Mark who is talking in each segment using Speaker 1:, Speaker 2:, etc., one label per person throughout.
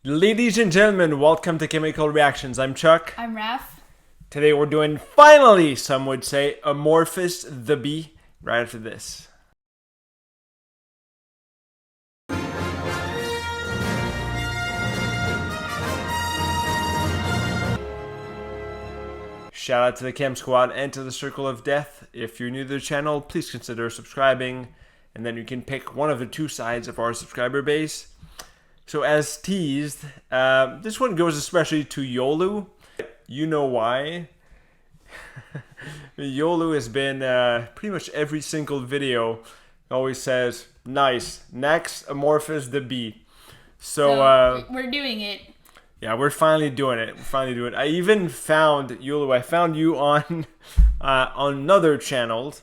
Speaker 1: Ladies and gentlemen, welcome to Chemical Reactions. I'm Chuck.
Speaker 2: I'm Raf.
Speaker 1: Today we're doing, finally, some would say, Amorphis the Bee, right after this. Shout out to the Chem Squad and to the Circle of Death. If you're new to the channel, please consider subscribing, and then you can pick one of the two sides of our subscriber base. So as teased, this one goes especially to Yolu. You know why. Yolu has been pretty much every single video always says, nice, next Amorphis the Bee. So
Speaker 2: we're doing it.
Speaker 1: Yeah, we're finally doing it. I even found, Yolu, I found you on another channel.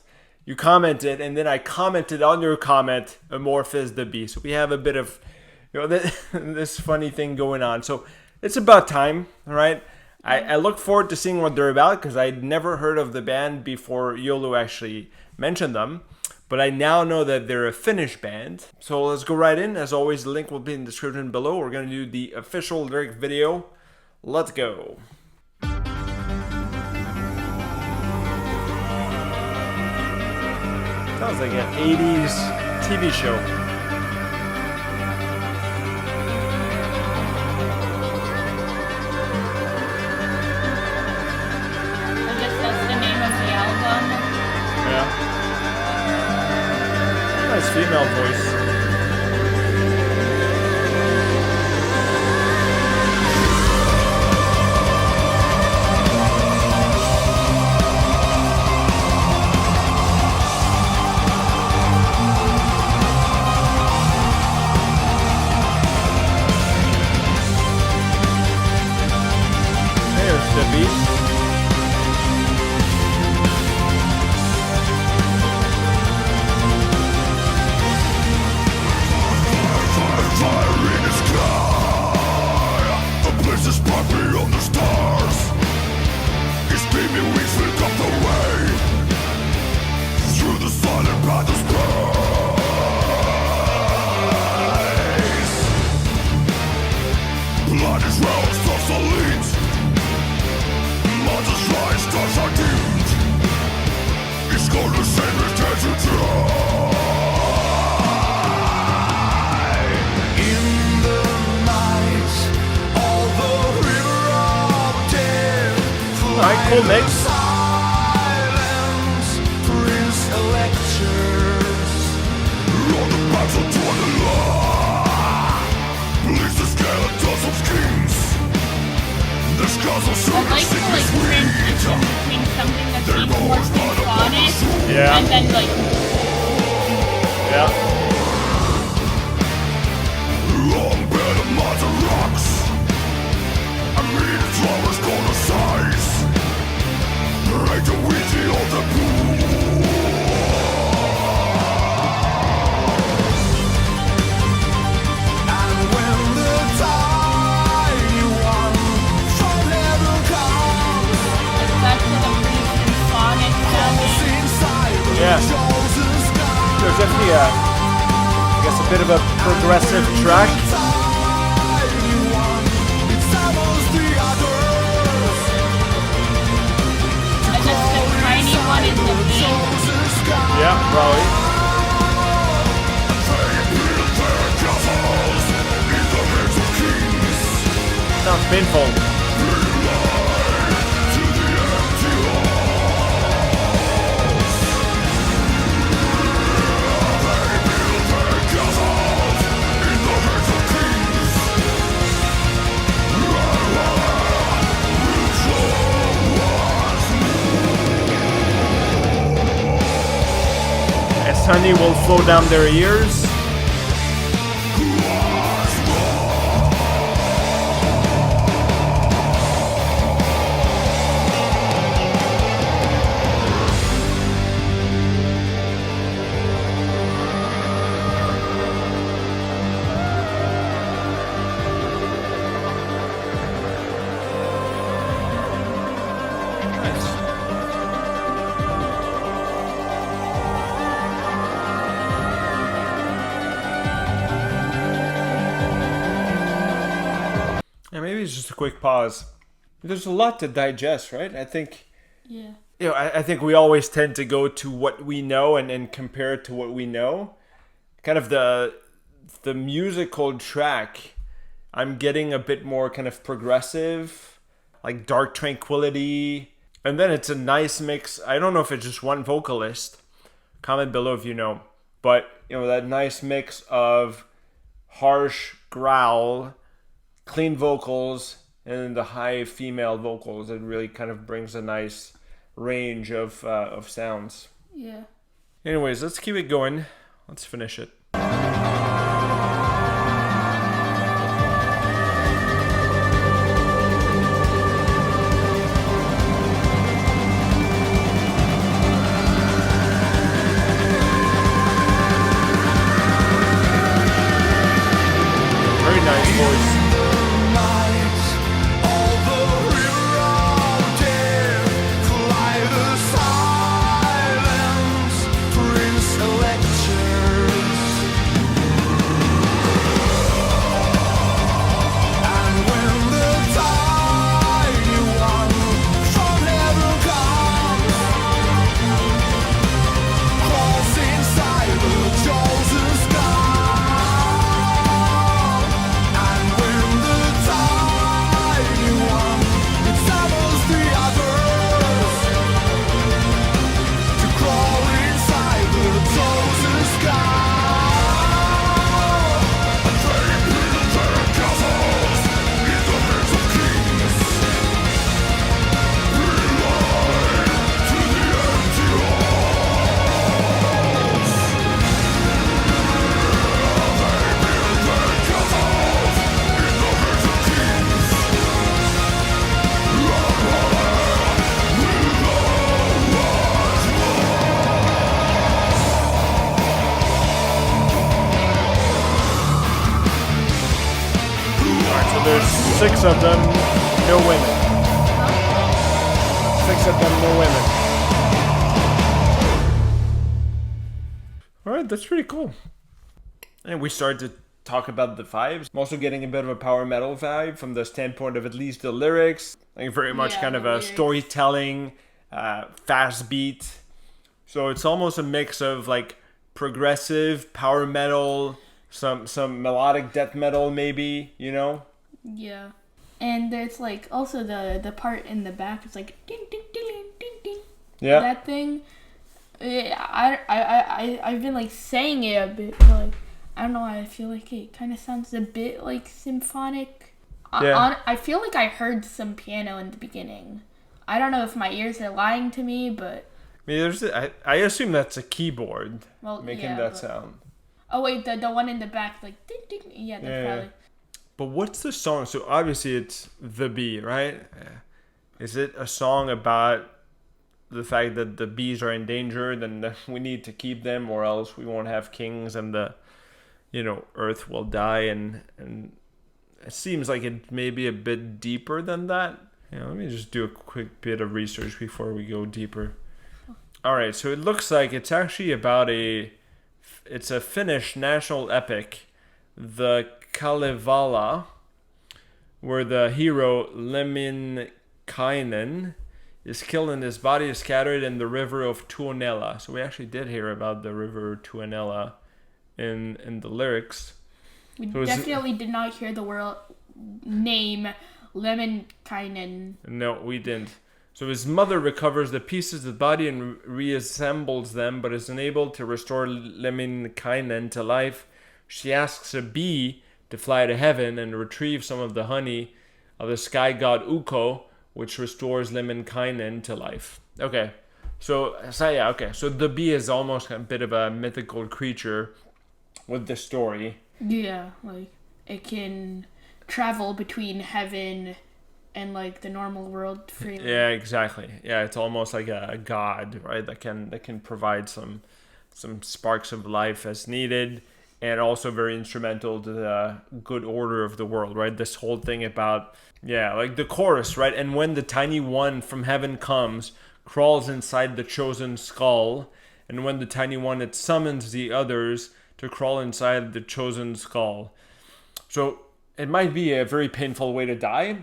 Speaker 1: You commented, and then I commented on your comment, Amorphis the Bee. So we have a bit of, this funny thing going on. So it's about time, all right? I look forward to seeing what they're about because I'd never heard of the band before Yolu actually mentioned them. But I now know that they're a Finnish band. So let's go right in. As always, the link will be in the description below. We're going to do the official lyric video. Let's go. Sounds like an 80s TV show. Nice female voice. There's the beat.
Speaker 3: On the stars, his gleaming wings will cut the way through the silent path of space. Blood is round, stars are lit. Mountains rise, stars are dimmed. It's called the same as dead to die. In the night, all the
Speaker 1: alright, cool mix.
Speaker 3: Silence, Prince lectures on the battle toward the law. Bleeds the skeletons of kings. The scars of
Speaker 2: I'd like to transition between something that seems more symphonic and then
Speaker 3: on bed of mother rocks. I mean flowers gonna size. Break the wheatie of the pool. And when the tiny one from heaven comes,
Speaker 2: it's actually a pretty symphonic sounding.
Speaker 1: Yeah. There's definitely I guess a bit of a progressive track.
Speaker 2: One in the beat.
Speaker 1: Yeah, probably. Sounds painful. Honey will flow down their ears. Yeah, maybe it's just a quick pause. There's a lot to digest, right? I think,
Speaker 2: Yeah.
Speaker 1: you know, I think we always tend to go to what we know and compare it to what we know. Kind of the musical track, I'm getting a bit more kind of progressive, like Dark Tranquility. And then it's a nice mix. I don't know if it's just one vocalist. Comment below if you know. But, you know, that nice mix of harsh growl, clean vocals, and the high female vocals. It really kind of brings a nice range of sounds.
Speaker 2: Yeah.
Speaker 1: Anyways, let's keep it going. Let's finish it. Very nice voice. There's 6 of them, no women. 6 of them, no women. Alright, that's pretty cool. And we started to talk about the vibes. I'm also getting a bit of a power metal vibe from the standpoint of at least the lyrics. Like very much kind of a storytelling, fast beat. So it's almost a mix of like progressive, power metal, some melodic death metal maybe, you know?
Speaker 2: Yeah. And there's like also the part in the back is like ding ding ding ding ding ding.
Speaker 1: Yeah.
Speaker 2: That thing. I've been like saying it a bit, but like I don't know why I feel like it kind of sounds a bit like symphonic.
Speaker 1: Yeah.
Speaker 2: I feel like I heard some piano in the beginning. I don't know if my ears are lying to me, but
Speaker 1: I mean, I assume that's a keyboard making that
Speaker 2: but,
Speaker 1: sound.
Speaker 2: Oh wait, the one in the back like ding ding. Yeah, that's probably.
Speaker 1: But what's the song? So obviously it's The Bee, right? Is it a song about the fact that the bees are endangered and that we need to keep them or else we won't have kings and the, you know, earth will die and it seems like it may be a bit deeper than that. You know, let me just do a quick bit of research before we go deeper. All right, so it looks like it's actually about it's a Finnish national epic, the Kalevala, where the hero Lemminkainen is killed and his body is scattered in the river of Tuonela. So we actually did hear about the river Tuonela in the lyrics.
Speaker 2: We definitely did not hear the word name Lemminkainen.
Speaker 1: No, we didn't. So his mother recovers the pieces of the body and reassembles them, but is unable to restore Lemminkainen to life. She asks a bee to fly to heaven and retrieve some of the honey of the sky god Ukko, which restores Lemminkainen to life. Okay, so the bee is almost a bit of a mythical creature with the story.
Speaker 2: Yeah, like it can travel between heaven and like the normal world freely.
Speaker 1: Yeah, exactly. Yeah, it's almost like a god, right? That can provide some sparks of life as needed. And also very instrumental to the good order of the world, right? This whole thing about, like the chorus, right? And when the tiny one from heaven comes, crawls inside the chosen skull, and when the tiny one, it summons the others to crawl inside the chosen skull. So it might be a very painful way to die,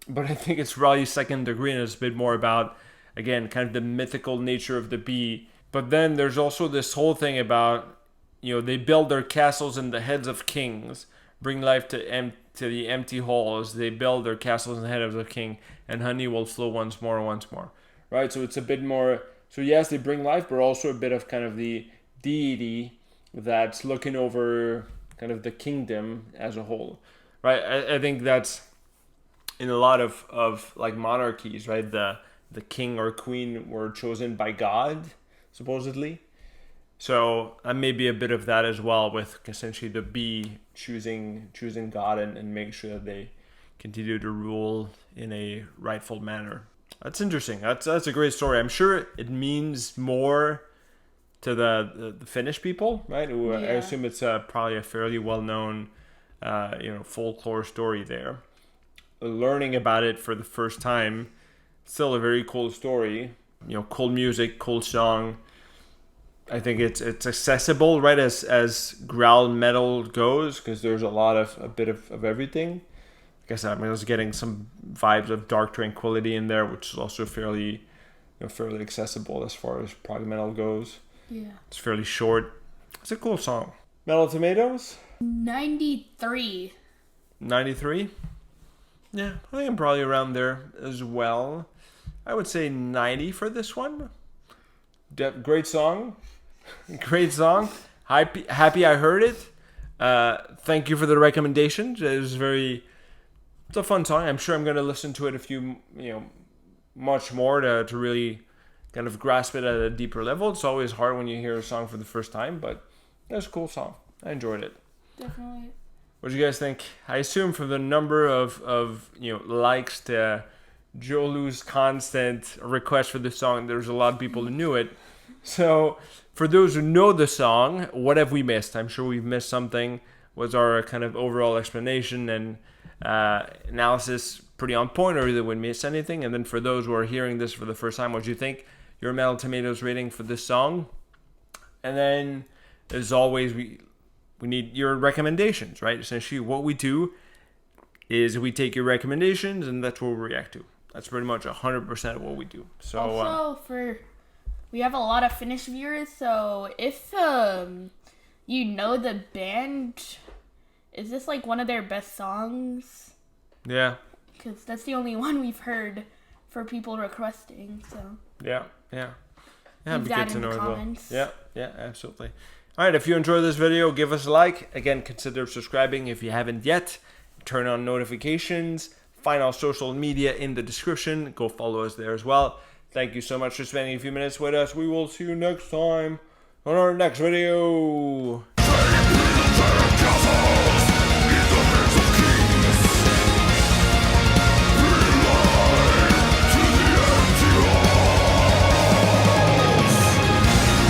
Speaker 1: but I think it's probably second degree, and it's a bit more about, again, kind of the mythical nature of the bee. But then there's also this whole thing about, they build their castles in the heads of kings, bring life to the empty halls. They build their castles in the head of the king, and honey will flow once more, right? So it's a bit more. So yes, they bring life, but also a bit of kind of the deity that's looking over kind of the kingdom as a whole, right? I think that's in a lot of like monarchies, right? The king or queen were chosen by God, supposedly. So may be a bit of that as well, with essentially the bee choosing God and making sure that they continue to rule in a rightful manner. That's interesting. That's a great story. I'm sure it means more to the Finnish people, right? Who, I assume it's probably a fairly well-known, folklore story there. Learning about it for the first time, still a very cool story. Cool music, cool song. I think it's accessible, right, as growl metal goes, because there's a bit of everything. Like I said, I was getting some vibes of Dark Tranquillity in there, which is also fairly accessible as far as prog metal goes.
Speaker 2: Yeah.
Speaker 1: It's fairly short. It's a cool song. Metal Tomatoes?
Speaker 2: 93.
Speaker 1: 93? Yeah, I think I'm probably around there as well. I would say 90 for this one. Great song. Great song. Happy I heard it. Thank you for the recommendation. It's a fun song. I'm sure I'm going to listen to it much more to really kind of grasp it at a deeper level. It's always hard when you hear a song for the first time, but it's a cool song. I enjoyed it.
Speaker 2: Definitely.
Speaker 1: What do you guys think? I assume from the number of likes to Jolu's constant request for the song, there's a lot of people who knew it. So for those who know the song, what have we missed? I'm sure we've missed something. Was our kind of overall explanation and analysis pretty on point, or either we missed anything? And then for those who are hearing this for the first time, what do you think? Your Metal Tomatoes rating for this song? And then, as always, we need your recommendations, right? Essentially, what we do is we take your recommendations, and that's what we react to. That's pretty much 100% of what we do. So
Speaker 2: also, we have a lot of Finnish viewers, so if you know the band, is this like one of their best songs?
Speaker 1: Yeah.
Speaker 2: Because that's the only one we've heard for people requesting. So
Speaker 1: yeah,
Speaker 2: leave that in the comments.
Speaker 1: Yeah, absolutely. All right, if you enjoyed this video, give us a like. Again, consider subscribing if you haven't yet. Turn on notifications. Find our social media in the description. Go follow us there as well. Thank you so much for spending a few minutes with us. We will see you next time on our next video.